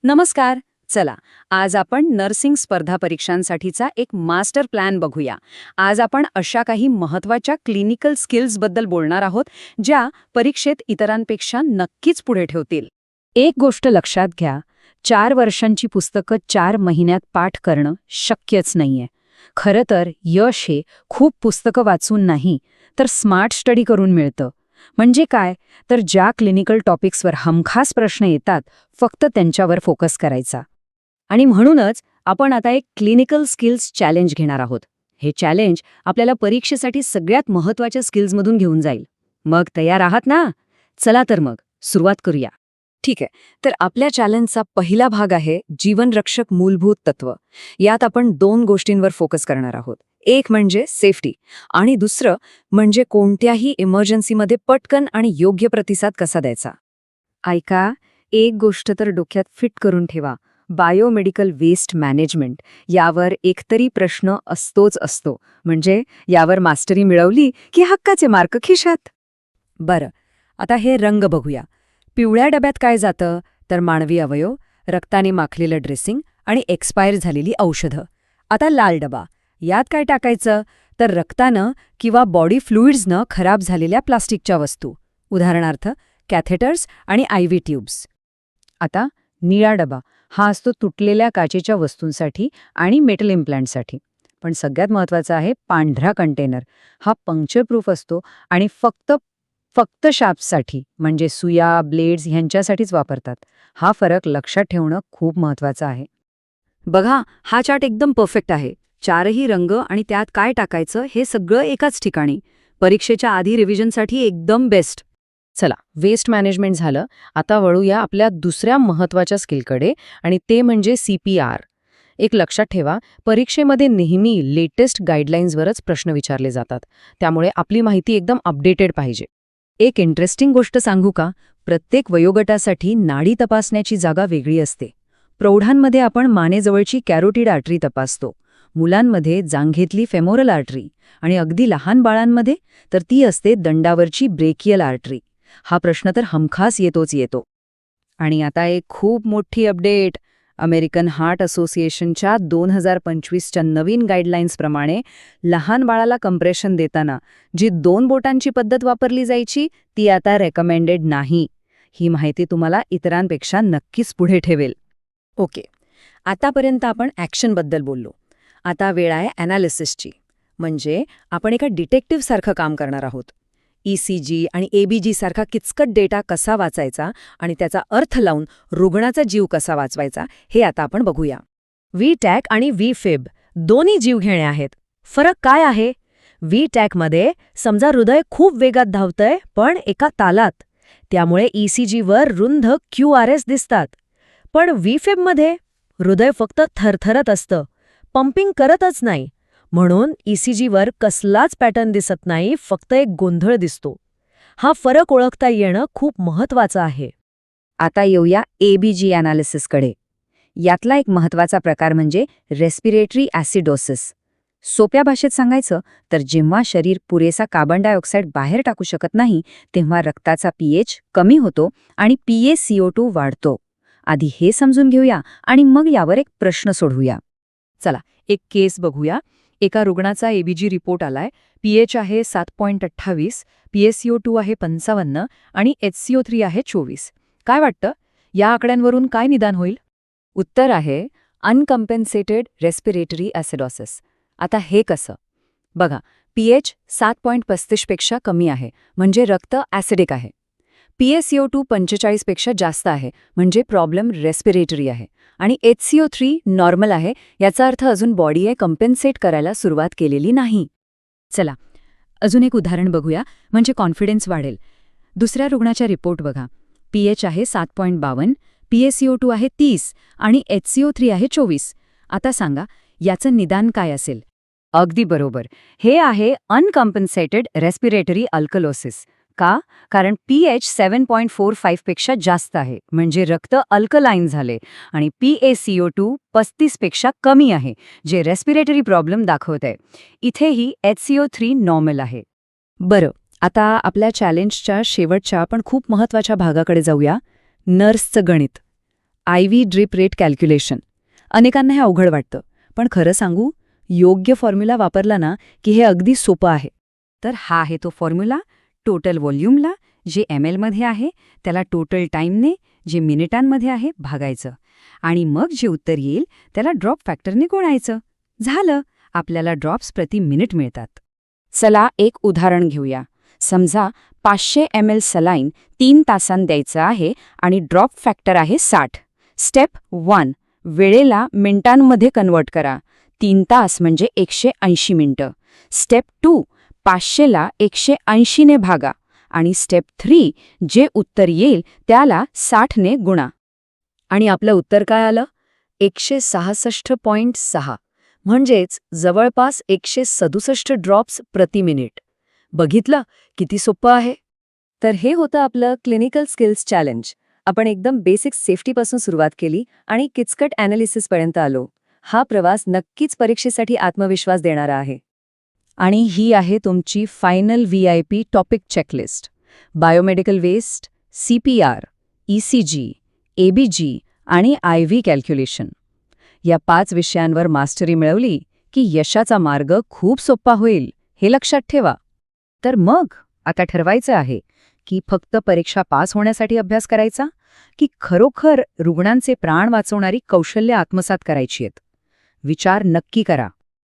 नमस्कार. चला, आज आपण नर्सिंग स्पर्धा परीक्षांसाठीचा एक मास्टर प्लॅन बघूया. आज आपण अशा काही महत्त्वाच्या क्लिनिकल स्किल्सबद्दल बोलणार आहोत, ज्या परीक्षेत इतरांपेक्षा नक्कीच पुढे ठेवतील. एक गोष्ट लक्षात घ्या, 4 वर्षांची पुस्तकं 4 महिन्यात पाठ करणं शक्यच नाहीये. खरं तर यश हे खूप पुस्तकं वाचून नाही, तर स्मार्ट स्टडी करून मिळतं. म्हणजे काय, तर ज्या क्लिनिकल टॉपिक्सवर हमखास प्रश्न येतात, फक्त त्यांच्यावर फोकस करायचा. आणि म्हणूनच आपण आता एक क्लिनिकल स्किल्स चॅलेंज घेणार आहोत. हे चॅलेंज आपल्याला परीक्षेसाठी सगळ्यात महत्त्वाच्या स्किल्समधून घेऊन जाईल. मग तयार आहात ना? चला तर मग सुरुवात करूया. ठीक आहे, तर आपल्या चॅलेंजचा पहिला भाग आहे जीवनरक्षक मूलभूत तत्व. यात आपण 2 गोष्टींवर फोकस करणार आहोत. एक म्हणजे सेफ्टी आणि दुसरं म्हणजे कोणत्याही इमर्जन्सीमध्ये पटकन आणि योग्य प्रतिसाद कसा द्यायचा. ऐका, एक गोष्ट तर डोक्यात फिट करून ठेवा. बायोमेडिकल वेस्ट मॅनेजमेंट यावर एकतरी प्रश्न असतोच असतो. म्हणजे यावर मास्टरी मिळवली की हक्काचे मार्क खिशात. बरं, आता हे रंग बघूया. पिवळ्या डब्यात काय जातं, तर मानवी अवयव, रक्ताने माखलेलं ड्रेसिंग आणि एक्सपायर झालेली औषधं. आता लाल डबा, यात काय टाकायचं, तर रक्तानं किंवा बॉडी फ्लुइड्सनं खराब झालेल्या प्लास्टिकच्या वस्तू, उदाहरणार्थ कॅथेटर्स आणि आयव्ही ट्यूब्स. आता निळा डबा, हा असतो तुटलेल्या काचेच्या वस्तूंसाठी आणि मेटल इम्प्लांटसाठी. पण सगळ्यात महत्त्वाचा आहे पांढरा कंटेनर. हा पंक्चर प्रूफ असतो आणि फक्त शाफ्टसाठी, म्हणजे सुया, ब्लेड्स ह्यांच्यासाठीच वापरतात. हा फरक लक्षात ठेवणं खूप महत्त्वाचं आहे. बघा, हा चार्ट एकदम परफेक्ट आहे. 4ही रंग आणि त्यात काय टाकायचं हे सगळं एकाच ठिकाणी. परीक्षेच्या आधी रिव्हिजनसाठी एकदम बेस्ट. चला, वेस्ट मॅनेजमेंट झालं. आता वळूया आपल्या दुसऱ्या महत्त्वाच्या स्किलकडे, आणि ते म्हणजे CPR. एक लक्षात ठेवा, परीक्षेमध्ये नेहमी लेटेस्ट गाईडलाईन्सवरच प्रश्न विचारले जातात. त्यामुळे आपली माहिती एकदम अपडेटेड पाहिजे. एक इंटरेस्टिंग गोष्ट सांगू का? प्रत्येक वयोगटासाठी नाडी तपासण्याची जागा वेगळी असते. प्रौढांमध्ये आपण मानेजवळची कॅरोटिड आर्टरी तपासतो, मुलांमध्ये जांघेतली फेमोरल आर्टरी, आणि अगदी लहान बाळांमध्ये तर ती असते दंडावरची ब्रेकियल आर्टरी. हा प्रश्न तर हमखास येतो. आणि आता एक खूप मोठी अपडेट. अमेरिकन हार्ट असोसिएशनच्या 2025च्या नवीन गाईडलाईन्सप्रमाणे लहान बाळाला कंप्रेशन देताना जी 2 बोटांची पद्धत वापरली जायची, ती आता रेकमेंडेड नाही. ही माहिती तुम्हाला इतरांपेक्षा नक्कीच पुढे ठेवेल. ओके, आतापर्यंत आपण ॲक्शनबद्दल बोललो. आता वेळ आहे ॲनालिसिसची. म्हणजे आपण एका डिटेक्टिव्हसारखं काम करणार आहोत. ECG आणि ABG सारखा किचकट डेटा कसा वाचायचा आणि त्याचा अर्थ लावून रुग्णाचा जीव कसा वाचवायचा, हे आता आपण बघूया. VTAC आणि VFib दोन्ही जीवघेणे आहेत. फरक काय आहे? VTACमध्ये समजा हृदय खूप वेगात धावतंय, पण एका तालात. त्यामुळे ECGवर रुंद QRS दिसतात. पण VFibमध्ये हृदय फक्त थरथरत असतं, पंपिंग करतच नाही. म्हणून ECGवर कसलाच पॅटर्न दिसत नाही, फक्त एक गोंधळ दिसतो. हा फरक ओळखता येणं खूप महत्त्वाचं आहे. आता येऊया ABG ॲनालिसिसकडे. यातला एक महत्त्वाचा प्रकार म्हणजे रेस्पिरेटरी ॲसिडोसिस. सोप्या भाषेत सांगायचं तर जेव्हा शरीर पुरेसा कार्बन डायऑक्साईड बाहेर टाकू शकत नाही, तेव्हा रक्ताचा pH कमी होतो आणि PaCO2 वाढतो. आधी हे समजून घेऊया आणि मग यावर एक प्रश्न सोडवूया. चला, एक केस बघूया. एका रुग्णाचा ABG रिपोर्ट आलाय. pH आहे 7.28, PaCO2 आहे 55 आणि HCO3 आहे 24. काय वाटतं, या आकड्यांवरून काय निदान होईल? उत्तर आहे अनकम्पेन्सेटेड रेस्पिरेटरी ॲसिडोसिस. आता हे कसं? बघा, pH 7.35 पेक्षा कमी आहे, म्हणजे रक्त ॲसिडिक आहे. PaCO2 45 पेक्षा जास्त आहे, म्हणजे प्रॉब्लेम रेस्पिरेटरी आहे. आणि HCO3 नॉर्मल आहे, याचा अर्थ अजून बॉडीने कम्पेन्सेट करायला सुरुवात केलेली नाही. चला, अजून एक उदाहरण बघूया, म्हणजे कॉन्फिडन्स वाढेल. दुसऱ्या रुग्णाचा रिपोर्ट बघा. pH आहे 7.52, PaCO2 आहे 30 आणि HCO3 आहे 24. आता सांगा, याचं निदान काय असेल? अगदी बरोबर, हे आहे अनकम्पेन्सेटेड रेस्पिरेटरी अल्कलोसिस. का? कारण pH 7.45 पेक्षा जास्त आहे, म्हणजे रक्त अल्कलाईन झाले, आणि PaCO2 35 पेक्षा कमी आहे, जे रेस्पिरेटरी प्रॉब्लेम दाखवत आहे. इथेही HCO3 नॉर्मल आहे. बरं, आता आपल्या चॅलेंजच्या शेवटच्या पण खूप महत्त्वाच्या भागाकडे जाऊया, नर्सचं गणित. IV drip rate calculation. अनेकांना हे अवघड वाटतं, पण खरं सांगू, योग्य फॉर्म्युला वापरला ना की हे अगदी सोपं आहे. तर हा आहे तो फॉर्म्युला. टोटल व्हॉल्यूमला, जे ml मध्ये आहे, त्याला टोटल टाईमने, जे मिनिटांमध्ये आहे, भागायचं. आणि मग जे उत्तर येईल त्याला ड्रॉप फॅक्टरने गुणायचं. झालं, आपल्याला ड्रॉप्स प्रति मिनिट मिळतात. चला एक उदाहरण घेऊया. समजा 500 ml सलाईन 3 तासांत द्यायचं आहे आणि ड्रॉप फॅक्टर आहे 60. स्टेप 1, वेळेला मिनिटांमध्ये कन्वर्ट करा. 3 तास म्हणजे 180 मिनिटं. स्टेप 2, 500ला 180 ने भागा. आणि स्टेप 3, जे उत्तर येईल त्याला 60 ने गुणा. आणि आपलं उत्तर काय आलं? 166.6, म्हणजेच जवळपास 167 ड्रॉप्स प्रति मिनिट. बघितलं किती सोपं आहे? तर हे होतं आपलं क्लिनिकल स्किल्स चॅलेंज. आपण एकदम बेसिक सेफ्टीपासून सुरुवात केली आणि किचकट ॲनालिसिसपर्यंत आलो. हा प्रवास नक्कीच परीक्षेसाठी आत्मविश्वास देणारा आहे. आणि ही आहे तुमची final VIP topic checklist. Biomedical waste, CPR, ECG, ABG आणि IV कॅल्क्युलेशन. या 5 विषयांवर मास्टरी मिळवली की यशाचा मार्ग खूप सोपा होईल, हे लक्षात ठेवा. तर मग आता ठरवायचं आहे की फक्त परीक्षा पास होण्यासाठी अभ्यास करायचा, की खरोखर रुग्णांचे प्राण वाचवणारी कौशल्य आत्मसात करायची आहेत. विचार नक्की करा.